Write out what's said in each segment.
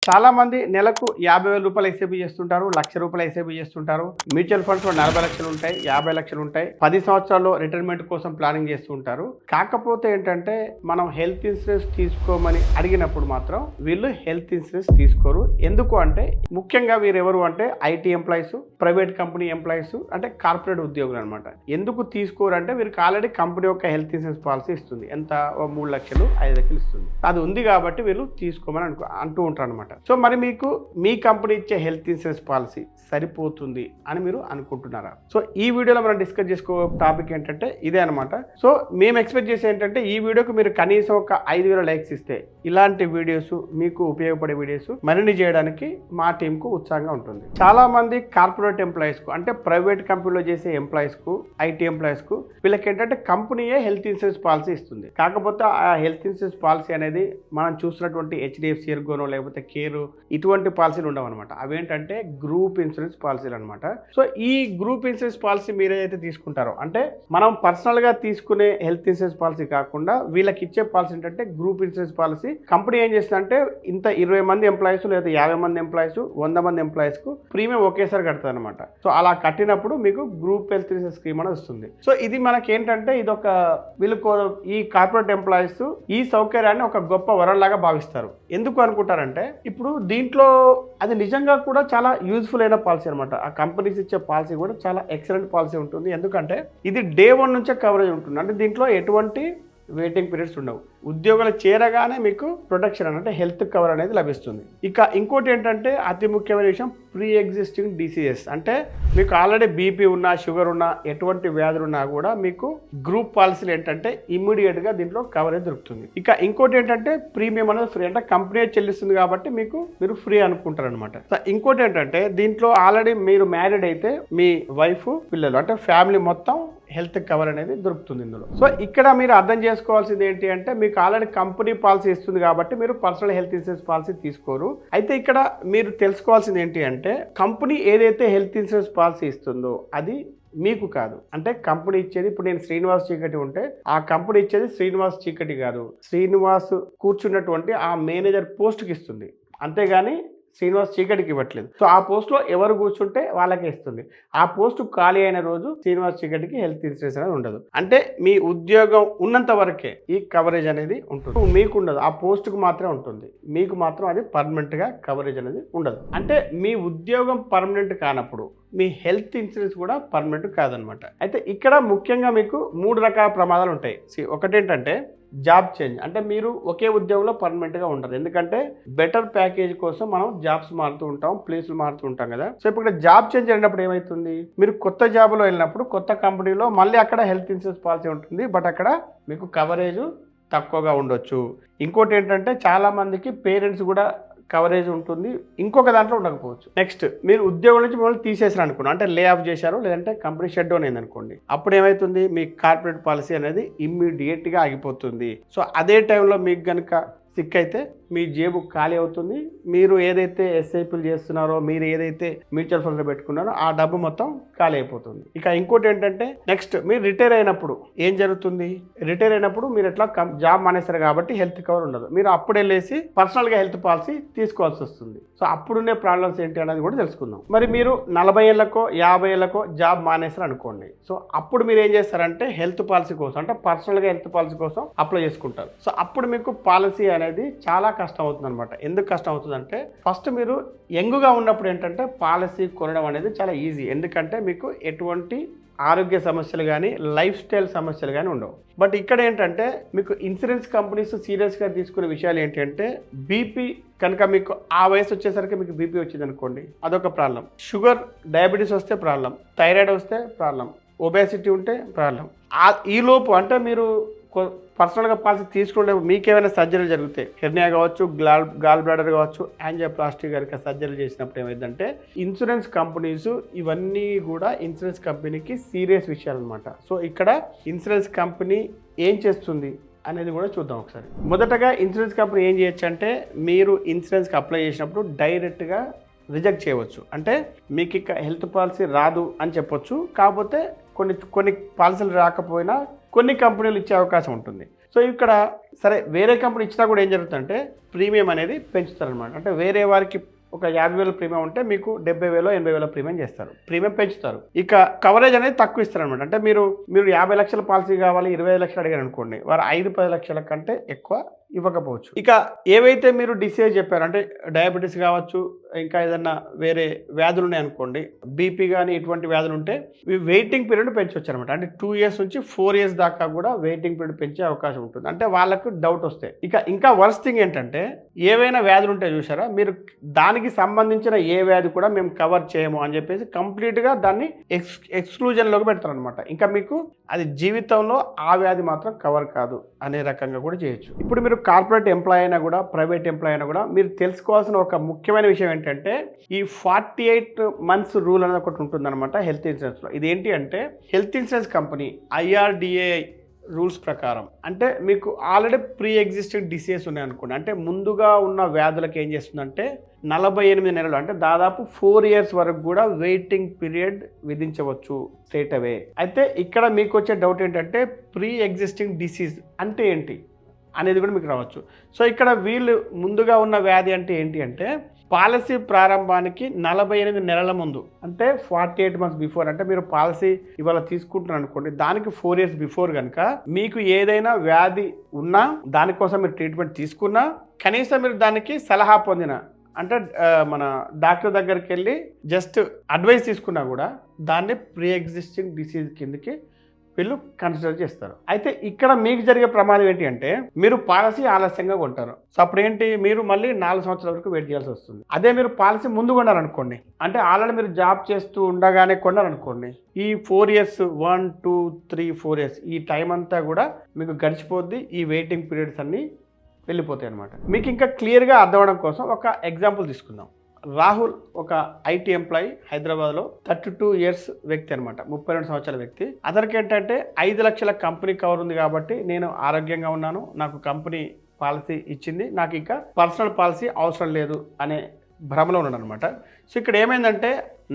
చాలా మంది నెలకు 50,000 రూపాయలు ఎస్ఐపి చేస్తుంటారు, ₹1,00,000 ఎస్ఐపి చేస్తుంటారు. మ్యూచువల్ ఫండ్స్‌లో 40 లక్షలు ఉంటాయి, 50 లక్షలు ఉంటాయి. 10 సంవత్సరాల్లో రిటైర్మెంట్ కోసం ప్లానింగ్ చేస్తూ ఉంటారు. కాకపోతే ఏంటంటే మనం హెల్త్ ఇన్సూరెన్స్ తీసుకోమని అడిగినప్పుడు మాత్రం వీళ్ళు హెల్త్ ఇన్సూరెన్స్ తీసుకోరు. ఎందుకు అంటే ముఖ్యంగా వీరెవరు అంటే IT employees, private company employees, అంటే కార్పొరేట్ ఉద్యోగులు అనమాట. ఎందుకు తీసుకోరు అంటే వీరికి ఆల్రెడీ కంపెనీ యొక్క హెల్త్ ఇన్సూరెన్స్ పాలసీ ఇస్తుంది. ఎంత 3 లక్షలు 5 లక్షలు ఇస్తుంది. అది ఉంది కాబట్టి వీళ్ళు తీసుకోమని అంటూ ఉంటారు అనమాట. సో మరి మీకు మీ కంపెనీ ఇచ్చే హెల్త్ ఇన్సూరెన్స్ పాలసీ సరిపోతుంది అని మీరు అనుకుంటున్నారా? సో ఈ వీడియోలో మనం డిస్కస్ చేసుకో టాపిక్ ఏంటంటే ఇదే అనమాట. సో మేము ఎక్స్పెక్ట్ చేసే ఏంటంటే ఈ వీడియోకి మీరు కనీసం ఒక 5,000 లైక్స్ ఇస్తే ఇలాంటి వీడియోస్, మీకు ఉపయోగపడే వీడియోస్ మరిన్ని చేయడానికి మా టీంకు ఉత్సాహంగా ఉంటుంది. చాలా మంది కార్పొరేట్ ఎంప్లాయీస్కు, అంటే ప్రైవేట్ కంపెనీలో చేసే ఎంప్లాయీస్కు, ఐటీ ఎంప్లాయీస్కు వీళ్ళకి ఏంటంటే కంపెనీయే హెల్త్ ఇన్సూరెన్స్ పాలసీ ఇస్తుంది. కాకపోతే ఆ హెల్త్ ఇన్సూరెన్స్ పాలసీ అనేది మనం చూసినటువంటి హెచ్డిఎఫ్సి ఎర్గోనో లేకపోతే కేరు ఇటువంటి పాలసీలు ఉండవు అనమాట. అవేంటంటే గ్రూప్ ఇన్సూరెన్స్ పాలసీలు అనమాట. సో ఈ గ్రూప్ ఇన్సూరెన్స్ పాలసీ మీరు ఏదైతే తీసుకుంటారో, అంటే మనం పర్సనల్గా తీసుకునే హెల్త్ ఇన్సూరెన్స్ పాలసీ కాకుండా వీళ్ళకి ఇచ్చే పాలసీ ఏంటంటే గ్రూప్ ఇన్సూరెన్స్ పాలసీ. కంపెనీ ఏం చేస్తుందంటే ఇంత 20 మంది ఎంప్లాయీస్ లేదా 50 మంది ఎంప్లాయీస్, 100 మంది ఎంప్లాయీస్కు ప్రీమియం ఒకేసారి కడతారు అనమాట. సో అలా కట్టినప్పుడు మీకు గ్రూప్ హెల్త్ ఇన్సూరెన్స్ స్కీమ్ అనేది వస్తుంది. సో ఇది మనకి ఏంటంటే ఇదొక వీళ్ళకు ఈ కార్పొరేట్ ఎంప్లాయీస్ ఈ సౌకర్యాన్ని ఒక గొప్ప వరంలాగా భావిస్తారు. ఎందుకు అనుకుంటారంటే ఇప్పుడు దీంట్లో అది నిజంగా కూడా చాలా యూజ్ఫుల్ అయిన పాలసీ అనమాట. ఆ కంపెనీస్ ఇచ్చే పాలసీ కూడా చాలా ఎక్సలెంట్ పాలసీ ఉంటుంది. ఎందుకంటే ఇది డే 1 నుంచే కవరేజ్ ఉంటుంది. అంటే దీంట్లో ఎటువంటి వెయిటింగ్ పీరియడ్స్ ఉండవు. ఉద్యోగాలు చేరగానే మీకు ప్రొటెక్షన్ అంటే హెల్త్ కవర్ అనేది లభిస్తుంది. ఇక ఇంకోటి ఏంటంటే అతి ముఖ్యమైన విషయం ప్రీ ఎగ్జిస్టింగ్ డిసీజెస్. అంటే మీకు ఆల్రెడీ బీపీ ఉన్నా, షుగర్ ఉన్నా, ఎటువంటి వ్యాధులు ఉన్నా కూడా మీకు గ్రూప్ పాలసీలు ఏంటంటే ఇమ్మీడియట్గా దీంట్లో కవరేజ్ దొరుకుతుంది. ఇక ఇంకోటి ఏంటంటే ప్రీమియం అనేది ఫ్రీ, అంటే కంపెనీ చెల్లిస్తుంది కాబట్టి మీరు ఫ్రీ అనుకుంటారు అనమాట. ఇంకోటి ఏంటంటే దీంట్లో ఆల్రెడీ మీరు మ్యారీడ్ అయితే మీ వైఫ్, పిల్లలు, అంటే ఫ్యామిలీ మొత్తం హెల్త్ కవర్ అనేది దొరుకుతుంది ఇందులో. సో ఇక్కడ మీరు అర్థం చేసుకోవాల్సింది ఏంటి అంటే మీకు ఆల్రెడీ కంపెనీ పాలసీ ఇస్తుంది కాబట్టి మీరు పర్సనల్ హెల్త్ ఇన్సూరెన్స్ పాలసీ తీసుకోరు. అయితే ఇక్కడ మీరు తెలుసుకోవాల్సింది ఏంటి అంటే కంపెనీ ఏదైతే హెల్త్ ఇన్సూరెన్స్ పాలసీ ఇస్తుందో అది మీకు కాదు. అంటే కంపెనీ ఇచ్చేది, ఇప్పుడు నేను శ్రీనివాస్ చీకటి ఉంటే ఆ కంపెనీ ఇచ్చేది శ్రీనివాస్ చీకటి కాదు, శ్రీనివాస్ కూర్చున్నటువంటి ఆ మేనేజర్ పోస్ట్కి ఇస్తుంది. అంతేగాని శ్రీనివాస్ చీకటికి ఇవ్వట్లేదు. సో ఆ పోస్ట్లో ఎవరు కూర్చుంటే వాళ్ళకే ఇస్తుంది. ఆ పోస్ట్ ఖాళీ అయిన రోజు శ్రీనివాస్ చీకటికి హెల్త్ ఇన్సూరెన్స్ అనేది ఉండదు. అంటే మీ ఉద్యోగం ఉన్నంత వరకే ఈ కవరేజ్ అనేది ఉంటుంది. మీకు ఉండదు, ఆ పోస్ట్కు మాత్రమే ఉంటుంది. మీకు మాత్రం అది పర్మనెంట్గా కవరేజ్ అనేది ఉండదు. అంటే మీ ఉద్యోగం పర్మనెంట్ కానప్పుడు మీ హెల్త్ ఇన్సూరెన్స్ కూడా పర్మనెంట్ కాదనమాట. అయితే ఇక్కడ ముఖ్యంగా మీకు 3 రకాల ప్రమాదాలు ఉంటాయి. ఒకటేంటంటే జాబ్ చేంజ్, అంటే మీరు ఒకే ఉద్యోగంలో పర్మనెంట్గా ఉండరు. ఎందుకంటే బెటర్ ప్యాకేజ్ కోసం మనం జాబ్స్ మారుతూ ఉంటాం, ప్లేసులు మారుతూ ఉంటాం కదా. సో ఇప్పుడు జాబ్ చేంజ్ అయినప్పుడు ఏమవుతుంది, మీరు కొత్త జాబ్లో వెళ్ళినప్పుడు కొత్త కంపెనీలో మళ్ళీ అక్కడ హెల్త్ ఇన్సూరెన్స్ పాలసీ ఉంటుంది, బట్ అక్కడ మీకు కవరేజ్ తక్కువగా ఉండొచ్చు. ఇంకోటి ఏంటంటే చాలా మందికి పేరెంట్స్ కూడా కవరేజ్ ఉంటుంది, ఇంకొక దాంట్లో ఉండకపోవచ్చు. నెక్స్ట్ మీరు ఉద్యోగం నుంచి మిమ్మల్ని తీసేసారు అనుకోండి, అంటే లే ఆఫ్ చేశారు, లేదంటే కంపెనీ షట్ డౌన్ అయింది అనుకోండి, అప్పుడు ఏమవుతుంది మీ కార్పొరేట్ పాలసీ అనేది ఇమ్మీడియట్గా ఆగిపోతుంది. సో అదే టైంలో మీకు కనుక సిక్ అయితే మీ జేబు ఖాళీ అవుతుంది. మీరు ఏదైతే ఎస్ఐపీలు చేస్తున్నారో, మీరు ఏదైతే మ్యూచువల్ ఫండ్లో పెట్టుకున్నారో ఆ డబ్బు మొత్తం ఖాళీ అయిపోతుంది. ఇక ఇంకోటి ఏంటంటే నెక్స్ట్ మీరు రిటైర్ అయినప్పుడు ఏం జరుగుతుంది, రిటైర్ అయినప్పుడు మీరు ఎట్లా జాబ్ మానేస్తారు కాబట్టి హెల్త్ కవర్ ఉండదు. మీరు అప్పుడు వెళ్ళేసి పర్సనల్గా హెల్త్ పాలసీ తీసుకోవాల్సి వస్తుంది. సో అప్పుడున్నే ప్రాబ్లమ్స్ ఏంటి అనేది కూడా తెలుసుకుందాం. మరి మీరు 40 ఏళ్ళకో 50 ఏళ్ళకో జాబ్ మానేస్తారు అనుకోండి. సో అప్పుడు మీరు ఏం చేస్తారంటే హెల్త్ పాలసీ కోసం, అంటే పర్సనల్గా హెల్త్ పాలసీ కోసం అప్లై చేసుకుంటారు. సో అప్పుడు మీకు పాలసీ అనేది చాలా కష్టం అవుతుంది అనమాట. ఎందుకు కష్టం అవుతుందంటే ఫస్ట్ మీరు యంగ్గా ఉన్నప్పుడు ఏంటంటే పాలసీ కొనడం అనేది చాలా ఈజీ. ఎందుకంటే మీకు ఎటువంటి ఆరోగ్య సమస్యలు కానీ లైఫ్ స్టైల్ సమస్యలు కానీ ఉండవు. బట్ ఇక్కడ ఏంటంటే మీకు ఇన్సూరెన్స్ కంపెనీస్ సీరియస్గా తీసుకునే విషయాలు ఏంటంటే బీపీ కనుక మీకు ఆ వయసు వచ్చేసరికి మీకు బీపీ వచ్చింది అనుకోండి, అదొక ప్రాబ్లం. షుగర్, డయాబెటీస్ వస్తే ప్రాబ్లం, థైరాయిడ్ వస్తే ప్రాబ్లం, ఒబేసిటీ ఉంటే ప్రాబ్లం. ఈలోపు అంటే మీరు పర్సనల్గా పాలసీ తీసుకుంటే మీకేమైనా సర్జరీలు జరుగుతాయి, హెర్నియా కావచ్చు, గాల్ బ్లాడర్ కావచ్చు, యాంజియోప్లాస్టీ కనుక సర్జరీ చేసినప్పుడు ఏమైందంటే ఇన్సూరెన్స్ కంపెనీస్ ఇవన్నీ కూడా ఇన్సూరెన్స్ కంపెనీకి సీరియస్ విషయాలు అనమాట. సో ఇక్కడ ఇన్సూరెన్స్ కంపెనీ ఏం చేస్తుంది అనేది కూడా చూద్దాం ఒకసారి. మొదటగా ఇన్సూరెన్స్ కంపెనీ ఏం చేయొచ్చు అంటే మీరు ఇన్సూరెన్స్కి అప్లై చేసినప్పుడు డైరెక్ట్గా రిజెక్ట్ చేయవచ్చు. అంటే మీకు ఇక హెల్త్ పాలసీ రాదు అని చెప్పొచ్చు. కాకపోతే కొన్ని పాలసీలు రాకపోయినా కొన్ని కంపెనీలు ఇచ్చే అవకాశం ఉంటుంది. సో ఇక్కడ సరే వేరే కంపెనీ ఇచ్చినా కూడా ఏం జరుగుతుందంటే ప్రీమియం అనేది పెంచుతారనమాట. అంటే వేరే వారికి ఒక 50,000 ప్రీమియం ఉంటే మీకు 70,000 80,000 ప్రీమియం చేస్తారు, ప్రీమియం పెంచుతారు. ఇక కవరేజ్ అనేది తక్కువ ఇస్తారనమాట. అంటే మీరు 50 లక్షల పాలసీ కావాలి 25 లక్షలు అడిగారు అనుకోండి, వారు 5-10 లక్షల కంటే ఎక్కువ ఇవ్వకపోవచ్చు. ఇక ఏవైతే మీరు డిసీజ్ చెప్పారు అంటే డయాబెటీస్ కావచ్చు, ఇంకా ఏదన్నా వేరే వ్యాధులు ఉన్నాయనుకోండి, బీపీ కానీ ఇటువంటి వ్యాధులు ఉంటే వెయిటింగ్ పీరియడ్ పెంచవచ్చు అనమాట. అంటే 2 ఇయర్స్ నుంచి 4 ఇయర్స్ దాకా కూడా వెయిటింగ్ పీరియడ్ పెంచే అవకాశం ఉంటుంది. అంటే వాళ్ళకు డౌట్ వస్తాయి. ఇంకా వర్స్ట్ థింగ్ ఏంటంటే ఏవైనా వ్యాధులు ఉంటాయి చూసారా, మీరు దానికి సంబంధించిన ఏ వ్యాధి కూడా మేము కవర్ చేయము అని చెప్పేసి కంప్లీట్గా దాన్ని ఎక్స్క్లూజన్లోకి పెడతారు అనమాట. ఇంకా మీకు అది జీవితంలో ఆ వ్యాధి మాత్రం కవర్ కాదు అనే రకంగా కూడా చేయొచ్చు. ఇప్పుడు మీరు కార్పొరేట్ ఎంప్లాయ్ అయినా కూడా ప్రైవేట్ ఎంప్లాయ్ అయినా కూడా మీరు తెలుసుకోవాల్సిన ఒక ముఖ్యమైన విషయం ఏంటంటే ఈ 48 months రూల్ అనేది ఒకటి ఉంటుందన్నమాట హెల్త్ ఇన్సూరెన్స్లో. ఇదేంటి అంటే health insurance company IRDA rules ప్రకారం అంటే మీకు ఆల్రెడీ ప్రీ ఎగ్జిస్టింగ్ డిసీజెస్ ఉన్నాయనుకోండి, అంటే ముందుగా ఉన్న వ్యాధులకు ఏం చేస్తుందంటే 48 నెలలు అంటే దాదాపు 4 years వరకు కూడా వెయిటింగ్ పీరియడ్ విధించవచ్చు స్ట్రేట్ అవే. అయితే ఇక్కడ మీకు వచ్చే డౌట్ ఏంటంటే ప్రీ ఎగ్జిస్టింగ్ డిసీజ్ అంటే ఏంటి అనేది కూడా మీకు రావచ్చు. సో ఇక్కడ వీళ్ళు ముందుగా ఉన్న వ్యాధి అంటే ఏంటి అంటే పాలసీ ప్రారంభానికి 48 నెలల ముందు అంటే 48 months బిఫోర్, అంటే మీరు పాలసీ ఇవాళ తీసుకుంటున్నారు అనుకోండి, దానికి 4 years బిఫోర్ కనుక మీకు ఏదైనా వ్యాధి ఉన్నా దానికోసం మీరు ట్రీట్మెంట్ తీసుకున్నా కనీసం మీరు దానికి సలహా పొందిన అంటే మన డాక్టర్ దగ్గరికి వెళ్ళి జస్ట్ అడ్వైస్ తీసుకున్నా కూడా దాన్ని ప్రీ ఎగ్జిస్టింగ్ డిసీజ్ కిందకి వీళ్ళు కన్సిడర్ చేస్తారు. అయితే ఇక్కడ మీకు జరిగే ప్రమాదం ఏంటి అంటే మీరు పాలసీ ఆలస్యంగా కొంటారు. సో అప్పుడు ఏంటి, మీరు మళ్ళీ 4 సంవత్సరాల వరకు వెయిట్ చేయాల్సి వస్తుంది. అదే మీరు పాలసీ ముందు కొన్నారనుకోండి, అంటే ఆల్రెడీ మీరు జాబ్ చేస్తూ ఉండగానే కొన్నారనుకోండి, ఈ 4 years 1 2 3 4 years ఈ టైం అంతా కూడా మీకు గడిచిపోద్ది, ఈ వెయిటింగ్ పీరియడ్స్ అన్నీ వెళ్ళిపోతాయి అనమాట. మీకు ఇంకా క్లియర్గా అర్థం అవడం కోసం ఒక ఎగ్జాంపుల్ తీసుకుందాం. రాహుల్ ఒక ఐటీ ఎంప్లాయీ హైదరాబాద్లో 32 years వ్యక్తి అనమాట, 32 సంవత్సరాల వ్యక్తి. అతనికి ఏంటంటే 5 లక్షల కంపెనీ కవర్ ఉంది కాబట్టి నేను ఆరోగ్యంగా ఉన్నాను, నాకు కంపెనీ పాలసీ ఇచ్చింది, నాకు ఇంకా పర్సనల్ పాలసీ అవసరం లేదు అనే భ్రమలో ఉన్నాడు అనమాట. సో ఇక్కడ ఏమైందంటే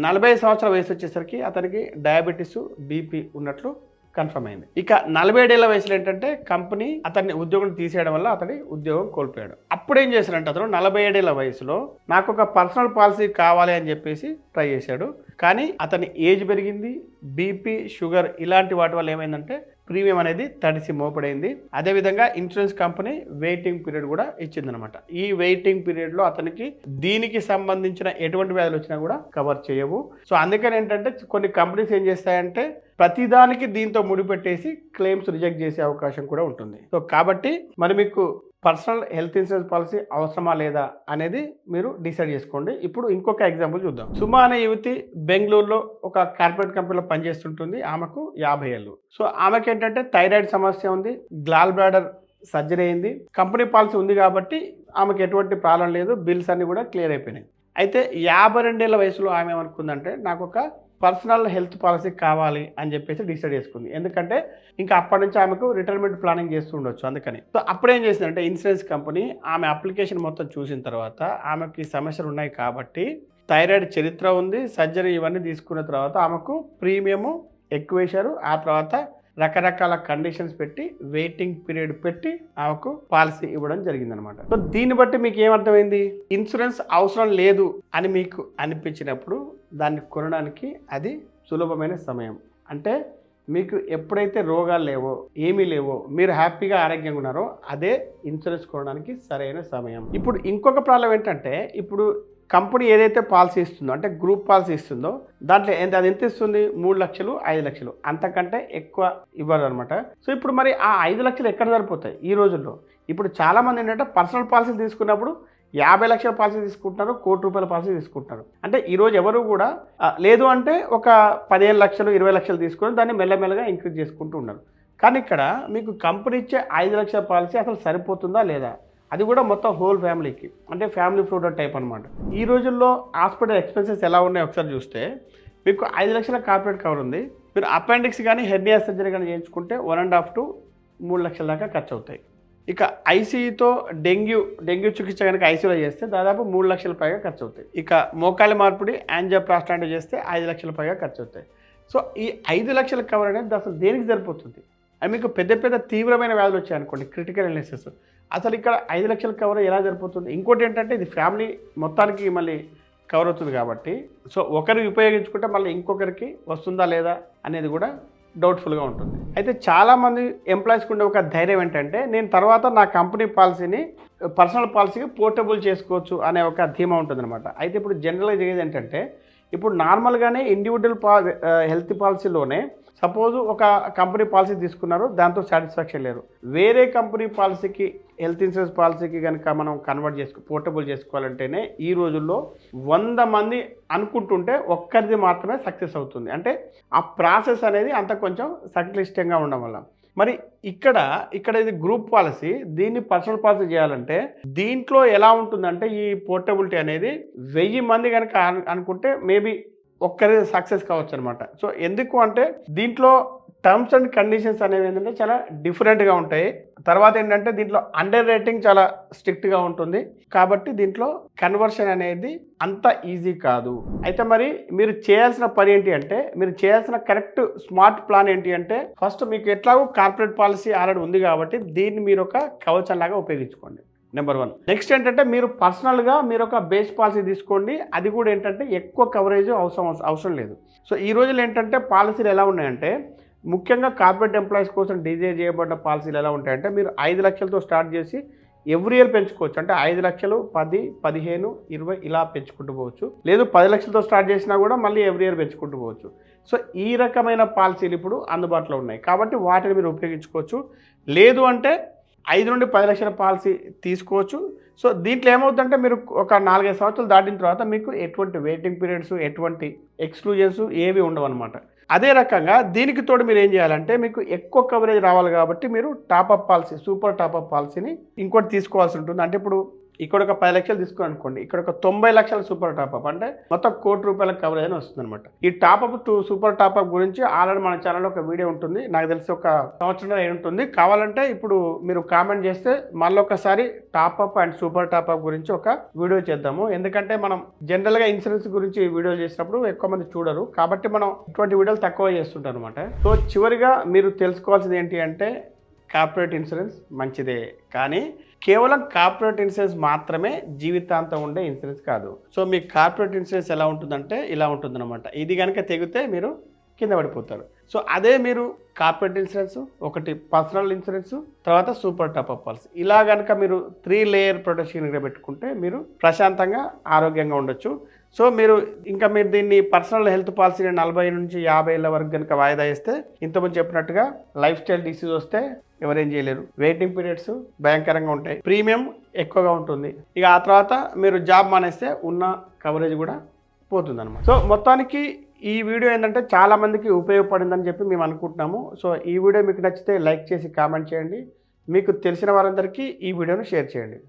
40 సంవత్సరాల వయసు వచ్చేసరికి అతనికి డయాబెటీస్ బీపీ ఉన్నట్లు కన్ఫర్మ్ అయింది. ఇక 47 ఏళ్ల వయసులో ఏంటంటే కంపెనీ అతన్ని ఉద్యోగం తీసేయడం వల్ల అతని ఉద్యోగం కోల్పోయాడు. అప్పుడు ఏం చేశాడంటే అతను 47 ఏళ్ల వయసులో నాకు ఒక పర్సనల్ పాలసీ కావాలి అని చెప్పేసి ట్రై చేశాడు. కానీ అతని ఏజ్ పెరిగింది, బీపీ షుగర్ ఇలాంటి వాటి వల్ల ఏమైందంటే ప్రీమియం అనేది తడిసి మోపడైంది. అదేవిధంగా ఇన్సూరెన్స్ కంపెనీ వెయిటింగ్ పీరియడ్ కూడా ఇచ్చిందనమాట. ఈ వెయిటింగ్ పీరియడ్లో అతనికి దీనికి సంబంధించిన ఎటువంటి వ్యాధులు వచ్చినా కూడా కవర్ చేయవు. సో అందుకని ఏంటంటే కొన్ని కంపెనీస్ ఏం చేస్తాయంటే ప్రతిదానికి దీంతో ముడిపెట్టేసి క్లెయిమ్స్ రిజెక్ట్ చేసే అవకాశం కూడా ఉంటుంది. సో కాబట్టి మరి మీకు పర్సనల్ హెల్త్ ఇన్సూరెన్స్ పాలసీ అవసరమా లేదా అనేది మీరు డిసైడ్ చేసుకోండి. ఇప్పుడు ఇంకొక ఎగ్జాంపుల్ చూద్దాం. సుమా అనే యువతి బెంగళూరులో ఒక కార్పొరేట్ కంపెనీలో పనిచేస్తుంటుంది. ఆమెకు 50 ఏళ్ళు. సో ఆమెకి ఏంటంటే థైరాయిడ్ సమస్య ఉంది, గ్లాల్ బ్లాడర్ సర్జరీ అయింది, కంపెనీ పాలసీ ఉంది కాబట్టి ఆమెకు ఎటువంటి ప్రాబ్లం లేదు, బిల్స్ అన్ని కూడా క్లియర్ అయిపోయినాయి. అయితే 52 ఏళ్ల వయసులో ఆమె ఏమనుకుందంటే నాకు ఒక పర్సనల్ హెల్త్ పాలసీ కావాలి అని చెప్పేసి డిసైడ్ చేసుకుంది. ఎందుకంటే ఇంకా అప్పటి నుంచి ఆమెకు రిటైర్మెంట్ ప్లానింగ్ చేస్తూ ఉండొచ్చు అందుకని. సో అప్పుడు ఏం చేసిందంటే ఇన్సూరెన్స్ కంపెనీ ఆమె అప్లికేషన్ మొత్తం చూసిన తర్వాత ఆమెకి సమస్యలు ఉన్నాయి కాబట్టి థైరాయిడ్ చరిత్ర ఉంది, సర్జరీ ఇవన్నీ తీసుకున్న తర్వాత ఆమెకు ప్రీమియము ఎక్కువ వేశారు. ఆ తర్వాత రకరకాల కండిషన్స్ పెట్టి వెయిటింగ్ పీరియడ్ పెట్టి ఆమెకు పాలసీ ఇవ్వడం జరిగిందనమాట. సో దీన్ని బట్టి మీకు ఏమర్థమైంది, ఇన్సూరెన్స్ అవసరం లేదు అని మీకు అనిపించినప్పుడు దాన్ని కొనడానికి అది సులభమైన సమయం. అంటే మీకు ఎప్పుడైతే రోగాలు లేవో ఏమీ లేవో మీరు హ్యాపీగా ఆరోగ్యంగా ఉన్నారో అదే ఇన్సూరెన్స్ కొనడానికి సరైన సమయం. ఇప్పుడు ఇంకొక ప్రాబ్లం ఏంటంటే ఇప్పుడు కంపెనీ ఏదైతే పాలసీ ఇస్తుందో అంటే గ్రూప్ పాలసీ ఇస్తుందో దాంట్లో అది ఎంత ఇస్తుంది, 3 లక్షలు 5 లక్షలు అంతకంటే ఎక్కువ ఇవ్వరు అనమాట. సో ఇప్పుడు మరి ఆ 5 లక్షలు ఎక్కడ సరిపోతాయి ఈ రోజుల్లో? ఇప్పుడు చాలామంది ఏంటంటే పర్సనల్ పాలసీ తీసుకున్నప్పుడు 50 లక్షల పాలసీ తీసుకుంటున్నారు, ₹1,00,00,000 పాలసీ తీసుకుంటున్నారు. అంటే ఈరోజు ఎవరు కూడా లేదు అంటే ఒక 15 లక్షలు 20 లక్షలు తీసుకొని దాన్ని మెల్లమెల్లగా ఇంక్రీజ్ చేసుకుంటూ ఉన్నారు. కానీ ఇక్కడ మీకు కంపెనీ ఇచ్చే 5 లక్షల పాలసీ అసలు సరిపోతుందా లేదా, అది కూడా మొత్తం హోల్ ఫ్యామిలీకి, అంటే ఫ్యామిలీ ఫ్లోటర్ టైప్ అనమాట. ఈ రోజుల్లో హాస్పిటల్ ఎక్స్పెన్సెస్ ఎలా ఉన్నాయో ఒకసారి చూస్తే మీకు 5 లక్షల కార్పొరేట్ కవర్ ఉంది. మీరు అపెండిక్స్ కానీ హెర్నియా సర్జరీ కానీ చేయించుకుంటే 1.5 to 3 లక్షల దాకా ఖర్చు అవుతాయి. ఇక ఐసీయూతో డెంగ్యూ చికిత్స కనుక ఐసీయూలో చేస్తే దాదాపు 3 లక్షల పైగా ఖర్చు అవుతాయి. ఇక మోకాలి మార్పిడి యాంజియోప్లాస్టీ చేస్తే 5 లక్షల పైగా ఖర్చు అవుతాయి. సో ఈ 5 లక్షల కవర్ అనేది అసలు దేనికి సరిపోతుంది అవి మీకు పెద్ద పెద్ద తీవ్రమైన వ్యాధులు వచ్చాయనుకోండి, క్రిటికల్ ఇల్నెసెస్, అసలు ఇక్కడ 5 లక్షల కవర్ ఎలా సరిపోతుంది? ఇంకోటి ఏంటంటే ఇది ఫ్యామిలీ మొత్తానికి మళ్ళీ కవర్ అవుతుంది కాబట్టి, సో ఒకరు ఉపయోగించుకుంటే మళ్ళీ ఇంకొకరికి వస్తుందా లేదా అనేది కూడా డౌట్ఫుల్గా ఉంటుంది. అయితే చాలామంది ఎంప్లాయీస్కి ఉండే ఒక ధైర్యం ఏంటంటే, నేను తర్వాత నా కంపెనీ పాలసీని పర్సనల్ పాలసీకి పోర్టబుల్ చేసుకోవచ్చు అనే ఒక ధీమా ఉంటుందన్నమాట. అయితే ఇప్పుడు జనరల్గా జరిగేది ఏంటంటే, ఇప్పుడు నార్మల్గానే ఇండివిజువల్ హెల్త్ పాలసీలోనే సపోజ్ ఒక కంపెనీ పాలసీ తీసుకున్నారు, దాంతో సాటిస్ఫాక్షన్ లేరు, వేరే కంపెనీ పాలసీకి హెల్త్ ఇన్సూరెన్స్ పాలసీకి కనుక మనం కన్వర్ట్ పోర్టబుల్ చేసుకోవాలంటేనే ఈ రోజుల్లో 100 మంది అనుకుంటుంటే ఒక్కరిది మాత్రమే సక్సెస్ అవుతుంది. అంటే ఆ ప్రాసెస్ అనేది అంత కొంచెం సంక్లిష్టంగా ఉండడం వల్ల. మరి ఇక్కడ ఇది గ్రూప్ పాలసీ, దీన్ని పర్సనల్ పాలసీ చేయాలంటే దీంట్లో ఎలా ఉంటుందంటే ఈ పోర్టబిలిటీ అనేది 1000 మంది కనుక అనుకుంటే మేబీ ఒక్కరి సక్సెస్ కావచ్చు అనమాట. సో ఎందుకు అంటే దీంట్లో టర్మ్స్ అండ్ కండిషన్స్ అనేవి ఏంటంటే చాలా డిఫరెంట్గా ఉంటాయి. తర్వాత ఏంటంటే దీంట్లో అండర్ రేటింగ్ చాలా స్ట్రిక్ట్గా ఉంటుంది కాబట్టి దీంట్లో కన్వర్షన్ అనేది అంత ఈజీ కాదు. అయితే మరి మీరు చేయాల్సిన పని ఏంటి అంటే, మీరు చేయాల్సిన కరెక్ట్ స్మార్ట్ ప్లాన్ ఏంటి అంటే, ఫస్ట్ మీకు ఎట్లాగో కార్పొరేట్ పాలసీ ఆల్రెడీ ఉంది కాబట్టి దీన్ని మీరు ఒక కవచంలాగా ఉపయోగించుకోండి. నెంబర్ 1. నెక్స్ట్ ఏంటంటే మీరు పర్సనల్గా మీరు ఒక బేస్ పాలసీ తీసుకోండి. అది కూడా ఏంటంటే ఎక్కువ కవరేజ్ అవసరం లేదు. సో ఈ రోజుల్లో ఏంటంటే పాలసీలు ఎలా ఉన్నాయంటే, ముఖ్యంగా కార్పొరేట్ ఎంప్లాయీస్ కోసం డిజైన్ చేయబడ్డ పాలసీలు ఎలా ఉంటాయంటే, మీరు 5 లక్షలతో స్టార్ట్ చేసి ఎవ్రీ ఇయర్ పెంచుకోవచ్చు. అంటే 5 లక్షలు 10, 15, 20 ఇలా పెంచుకుంటూ పోవచ్చు. లేదు 10 లక్షలతో స్టార్ట్ చేసినా కూడా మళ్ళీ ఎవ్రీ ఇయర్ పెంచుకుంటూ పోవచ్చు. సో ఈ రకమైన పాలసీలు ఇప్పుడు అందుబాటులో ఉన్నాయి కాబట్టి వాటిని మీరు ఉపయోగించుకోవచ్చు. లేదు అంటే 5 నుండి 10 లక్షల పాలసీ తీసుకోవచ్చు. సో దీంట్లో ఏమవుతుందంటే మీరు ఒక 4-5 సంవత్సరాలు దాటిన తర్వాత మీకు ఎటువంటి వెయిటింగ్ పీరియడ్స్, ఎటువంటి ఎక్స్క్లూజన్స్ ఏవి ఉండవు అనమాట. అదే రకంగా దీనికి తోడు మీరు ఏం చేయాలంటే, మీకు ఎక్కువ కవరేజ్ రావాలి కాబట్టి మీరు టాపప్ పాలసీ, సూపర్ టాపప్ పాలసీని ఇంకోటి తీసుకోవాల్సి ఉంటుంది. అంటే ఇప్పుడు ఇక్కడ ఒక 10 లక్షలు తీసుకోనుకోండి, ఇక్కడ ఒక 90 లక్షల సూపర్ టాపప్ అంటే మొత్తం ₹1,00,00,000 కవరేజ్ అని వస్తుంది అనమాట. ఈ టాపప్ సూపర్ టాపప్ గురించి ఆల్రెడీ మన ఛానల్లో ఒక వీడియో ఉంటుంది, నాకు తెలిసి ఒక సంవత్సరం అయి ఉంటుంది. కావాలంటే ఇప్పుడు మీరు కామెంట్ చేస్తే మళ్ళొకసారి టాపప్ అండ్ సూపర్ టాపప్ గురించి ఒక వీడియో చేద్దాము. ఎందుకంటే మనం జనరల్గా ఇన్సూరెన్స్ గురించి వీడియో చేసినప్పుడు ఎక్కువ మంది చూడరు కాబట్టి మనం ఇటువంటి వీడియోలు తక్కువ చేస్తుంటాం అనమాట. సో చివరిగా మీరు తెలుసుకోవాల్సింది ఏంటి అంటే, కార్పొరేట్ ఇన్సూరెన్స్ మంచిదే, కానీ కేవలం కార్పొరేట్ ఇన్సూరెన్స్ మాత్రమే జీవితాంతం ఉండే ఇన్సూరెన్స్ కాదు. సో మీ కార్పొరేట్ ఇన్సూరెన్స్ ఎలా ఉంటుందంటే ఇలా ఉంటుందన్నమాట. ఇది కనుక తెగితే మీరు కింద పడిపోతారు. సో అదే మీరు కార్పొరేట్ ఇన్సూరెన్స్, ఒకటి పర్సనల్ ఇన్సూరెన్స్, తర్వాత సూపర్ టాపప్ పాలసీ, ఇలా కనుక మీరు 3 లేయర్ ప్రొటెక్షన్ పెట్టుకుంటే మీరు ప్రశాంతంగా ఆరోగ్యంగా ఉండొచ్చు. సో మీరు దీన్ని పర్సనల్ హెల్త్ పాలసీని 40 నుంచి 50 ఏళ్ళ వరకు కనుక వాయిదా ఇస్తే, ఇంతకుముందు చెప్పినట్టుగా లైఫ్ స్టైల్ డిసీజ్ వస్తే ఎవరేం చేయలేరు, వెయిటింగ్ పీరియడ్స్ భయంకరంగా ఉంటాయి, ప్రీమియం ఎక్కువగా ఉంటుంది. ఇక ఆ తర్వాత మీరు జాబ్ మానేస్తే ఉన్న కవరేజ్ కూడా పోతుందన్నమాట. సో మొత్తానికి ఈ వీడియో ఏంటంటే చాలా మందికి ఉపయోగపడిందని చెప్పి మేము అనుకుంటున్నాము. సో ఈ వీడియో మీకు నచ్చితే లైక్ చేసి కామెంట్ చేయండి. మీకు తెలిసిన వారందరికీ ఈ వీడియోను షేర్ చేయండి.